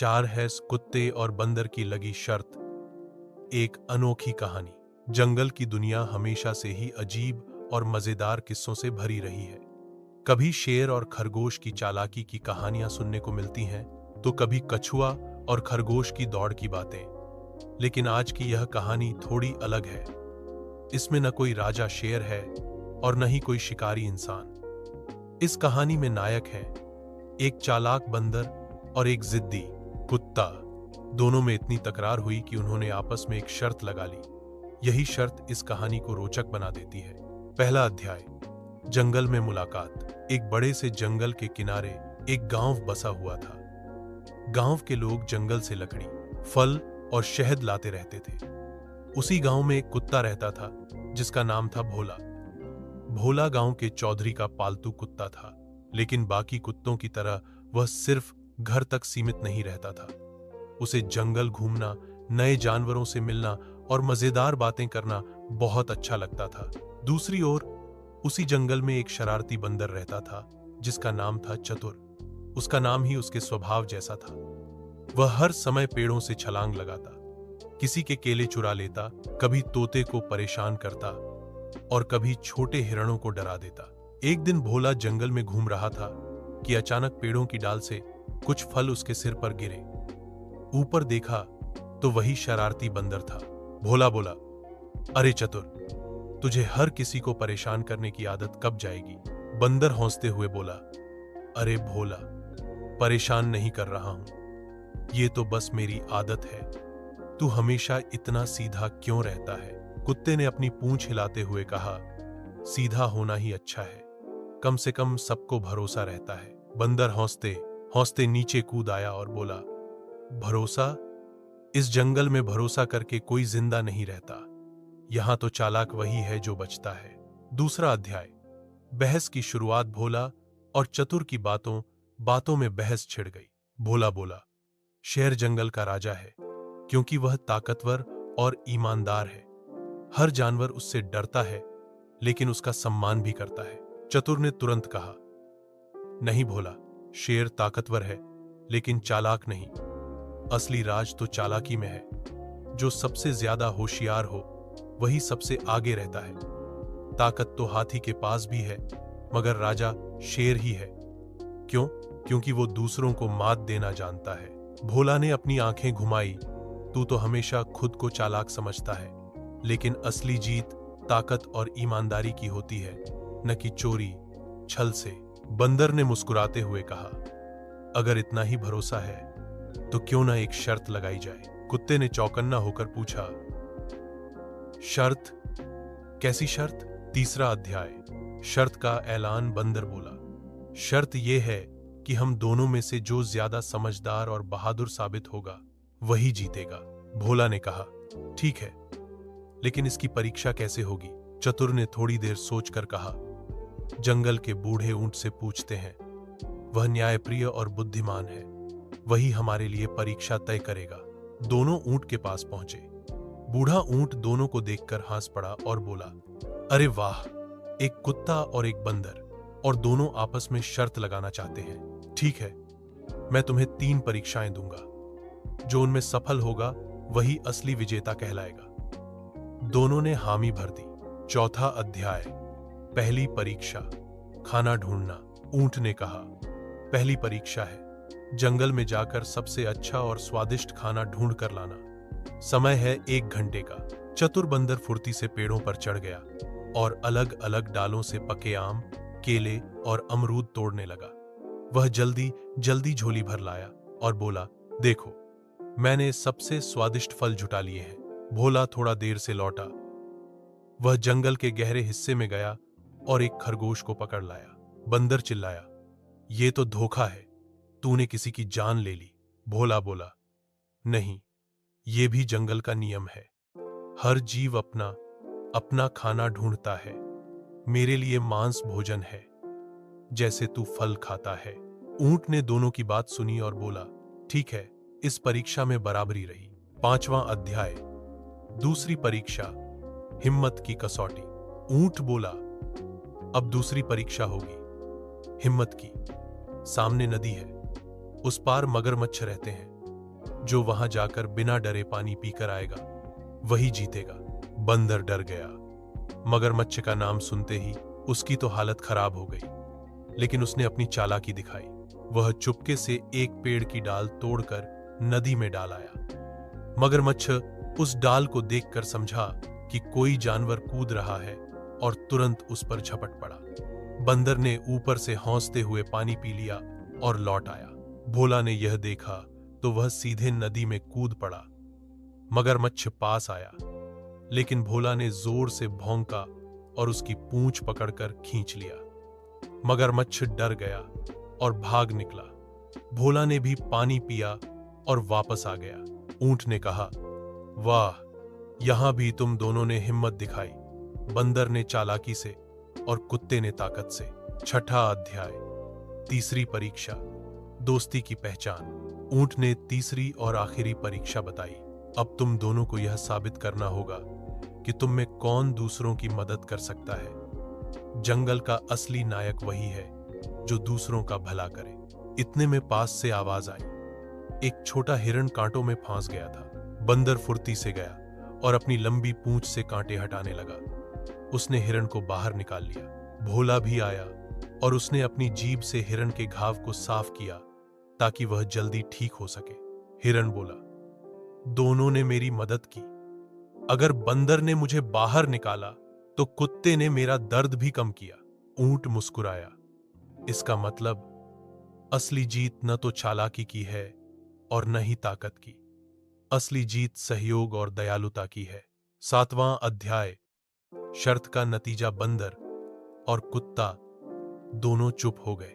चार है कुत्ते और बंदर की लगी शर्त। एक अनोखी कहानी। जंगल की दुनिया हमेशा से ही अजीब और मजेदार किस्सों से भरी रही है। कभी शेर और खरगोश की चालाकी की कहानियां सुनने को मिलती हैं, तो कभी कछुआ और खरगोश की दौड़ की बातें। लेकिन आज की यह कहानी थोड़ी अलग है। इसमें न कोई राजा शेर है और न ही कोई शिकारी इंसान। इस कहानी में नायक हैं एक चालाक बंदर और एक जिद्दी कुत्ता। दोनों में इतनी तकरार हुई कि उन्होंने आपस में एक शर्त लगा ली। यही शर्त इस कहानी को रोचक बना देती है। पहला अध्याय, जंगल में मुलाकात। एक बड़े से जंगल के किनारे एक गांव बसा हुआ था। गांव के लोग जंगल से लकड़ी, फल और शहद लाते रहते थे। उसी गांव में एक कुत्ता रहता था जिसका नाम था भोला। भोला गांव के चौधरी का पालतू कुत्ता था, लेकिन बाकी कुत्तों की तरह वह सिर्फ घर तक सीमित नहीं रहता था। उसे जंगल घूमना, नए जानवरों से मिलना और मजेदार बातें करना बहुत अच्छा लगता था। दूसरी ओर उसी जंगल में एक शरारती बंदर रहता था जिसका नाम था चतुर। उसका नाम ही उसके स्वभाव जैसा था। वह हर समय पेड़ों से छलांग लगाता, किसी के केले चुरा लेता, कभी तोते को परेशान करता और कभी छोटे हिरणों को डरा देता। एक दिन भोला जंगल में घूम रहा था कि अचानक पेड़ों की डाल से कुछ फल उसके सिर पर गिरे। ऊपर देखा तो वही शरारती बंदर था। भोला बोला, अरे चतुर, तुझे हर किसी को परेशान करने की आदत कब जाएगी? बंदर हंसते हुए बोला, अरे भोला, परेशान नहीं कर रहा हूं, ये तो बस मेरी आदत है। तू हमेशा इतना सीधा क्यों रहता है? कुत्ते ने अपनी पूंछ हिलाते हुए कहा, सीधा होना ही अच्छा है, कम से कम सबको भरोसा रहता है। बंदर हंसते हंसते नीचे कूद आया और बोला, भरोसा? इस जंगल में भरोसा करके कोई जिंदा नहीं रहता। यहां तो चालाक वही है जो बचता है। दूसरा अध्याय, बहस की शुरुआत। भोला और चतुर की बातों में बहस छिड़ गई। भोला बोला, शेर जंगल का राजा है क्योंकि वह ताकतवर और ईमानदार है। हर जानवर उससे डरता है लेकिन उसका सम्मान भी करता है। चतुर ने तुरंत कहा, नहीं भोला, शेर ताकतवर है लेकिन चालाक नहीं। असली राज तो चालाकी में है। जो सबसे ज्यादा होशियार हो वही सबसे आगे रहता है। ताकत तो हाथी के पास भी है, मगर राजा शेर ही है। क्यों? क्योंकि वो दूसरों को मात देना जानता है। भोला ने अपनी आंखें घुमाई, तू तो हमेशा खुद को चालाक समझता है, लेकिन असली जीत ताकत और ईमानदारी की होती है, न कि चोरी छल से। बंदर ने मुस्कुराते हुए कहा, अगर इतना ही भरोसा है तो क्यों ना एक शर्त लगाई जाए? कुत्ते ने चौकन्ना होकर पूछा, शर्त? कैसी शर्त? तीसरा अध्याय, शर्त का ऐलान। बंदर बोला, शर्त यह है कि हम दोनों में से जो ज्यादा समझदार और बहादुर साबित होगा वही जीतेगा। भोला ने कहा, ठीक है, लेकिन इसकी परीक्षा कैसे होगी? चतुर ने थोड़ी देर सोचकर कहा, जंगल के बूढ़े ऊंट से पूछते हैं, वह न्यायप्रिय और बुद्धिमान है, वही हमारे लिए परीक्षा तय करेगा। दोनों ऊंट के पास पहुंचे। बूढ़ा ऊंट दोनों को देखकर हंस पड़ा और बोला, अरे वाह, एक कुत्ता और एक बंदर, और दोनों आपस में शर्त लगाना चाहते हैं। ठीक है, मैं तुम्हें 3 परीक्षाएं दूंगा, जो उनमें सफल होगा वही असली विजेता कहलाएगा। दोनों ने हामी भर दी। चौथा अध्याय, पहली परीक्षा, खाना ढूंढना। ऊंट ने कहा, पहली परीक्षा है जंगल में जाकर सबसे अच्छा और स्वादिष्ट खाना ढूंढ कर लाना। समय है 1 घंटे का। चतुर बंदर फुर्ती से पेड़ों पर चढ़ गया और अलग अलग डालों से पके आम, केले और अमरूद तोड़ने लगा। वह जल्दी जल्दी झोली भर लाया और बोला, देखो, मैंने सबसे स्वादिष्ट फल जुटा लिए हैं। भोला थोड़ा देर से लौटा। वह जंगल के गहरे हिस्से में गया और एक खरगोश को पकड़ लाया। बंदर चिल्लाया, ये तो धोखा है, तूने किसी की जान ले ली। भोला बोला, नहीं, ये भी जंगल का नियम है। हर जीव अपना अपना खाना ढूंढता है। मेरे लिए मांस भोजन है, जैसे तू फल खाता है। ऊंट ने दोनों की बात सुनी और बोला, ठीक है, इस परीक्षा में बराबरी रही। 5वां अध्याय, दूसरी परीक्षा, हिम्मत की कसौटी। ऊंट बोला, अब दूसरी परीक्षा होगी हिम्मत की। सामने नदी है, उस पार मगरमच्छ रहते हैं, जो वहां जाकर बिना डरे पानी पीकर आएगा वही जीतेगा। बंदर डर गया। मगरमच्छ का नाम सुनते ही उसकी तो हालत खराब हो गई, लेकिन उसने अपनी चालाकी दिखाई। वह चुपके से एक पेड़ की डाल तोड़कर नदी में डाल आया। मगरमच्छ उस डाल को देखकर समझा कि कोई जानवर कूद रहा है और तुरंत उस पर झपट पड़ा। बंदर ने ऊपर से हौंसते हुए पानी पी लिया और लौट आया। भोला ने यह देखा तो वह सीधे नदी में कूद पड़ा। मगरमच्छ पास आया, लेकिन भोला ने जोर से भौंका और उसकी पूंछ पकड़कर खींच लिया। मगरमच्छ डर गया और भाग निकला। भोला ने भी पानी पिया और वापस आ गया। ऊंट ने कहा, वाह, यहां भी तुम दोनों ने हिम्मत दिखाई। बंदर ने चालाकी से और कुत्ते ने ताकत से। छठा अध्याय, तीसरी परीक्षा, दोस्ती की पहचान। ऊंट ने तीसरी और आखिरी परीक्षा बताई। अब तुम दोनों को यह साबित करना होगा कि तुम में कौन दूसरों की मदद कर सकता है। जंगल का असली नायक वही है जो दूसरों का भला करे। इतने में पास से आवाज आई। एक छोटा हिरण कांटों में फंस गया था। बंदर फुर्ती से गया और अपनी लंबी पूंछ से कांटे हटाने लगा। उसने हिरण को बाहर निकाल लिया। भोला भी आया और उसने अपनी जीभ से हिरण के घाव को साफ किया ताकि वह जल्दी ठीक हो सके। हिरण बोला, दोनों ने मेरी मदद की। अगर बंदर ने मुझे बाहर निकाला तो कुत्ते ने मेरा दर्द भी कम किया। ऊंट मुस्कुराया। इसका मतलब असली जीत न तो चालाकी की है और न ही ताकत की। असली जीत सहयोग और दयालुता की है। सातवां अध्याय, शर्त का नतीजा। बंदर और कुत्ता दोनों चुप हो गए।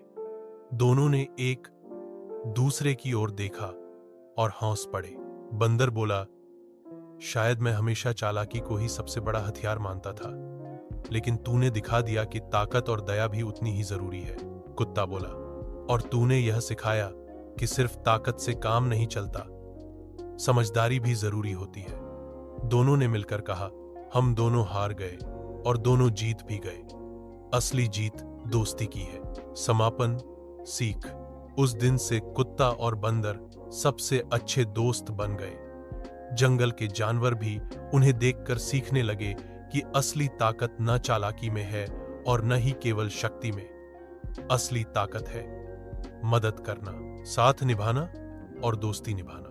दोनों ने एक दूसरे की ओर देखा और हौंस पड़े। बंदर बोला, शायद मैं हमेशा चालाकी को ही सबसे बड़ा हथियार मानता था, लेकिन तूने दिखा दिया कि ताकत और दया भी उतनी ही जरूरी है। कुत्ता बोला, और तूने यह सिखाया कि सिर्फ ताकत से काम नहीं चलता, समझदारी भी जरूरी होती है। दोनों ने मिलकर कहा, हम दोनों हार गए और दोनों जीत भी गए। असली जीत दोस्ती की है। समापन, सीख। उस दिन से कुत्ता और बंदर सबसे अच्छे दोस्त बन गए। जंगल के जानवर भी उन्हें देखकर सीखने लगे कि असली ताकत न चालाकी में है और न ही केवल शक्ति में। असली ताकत है मदद करना, साथ निभाना और दोस्ती निभाना।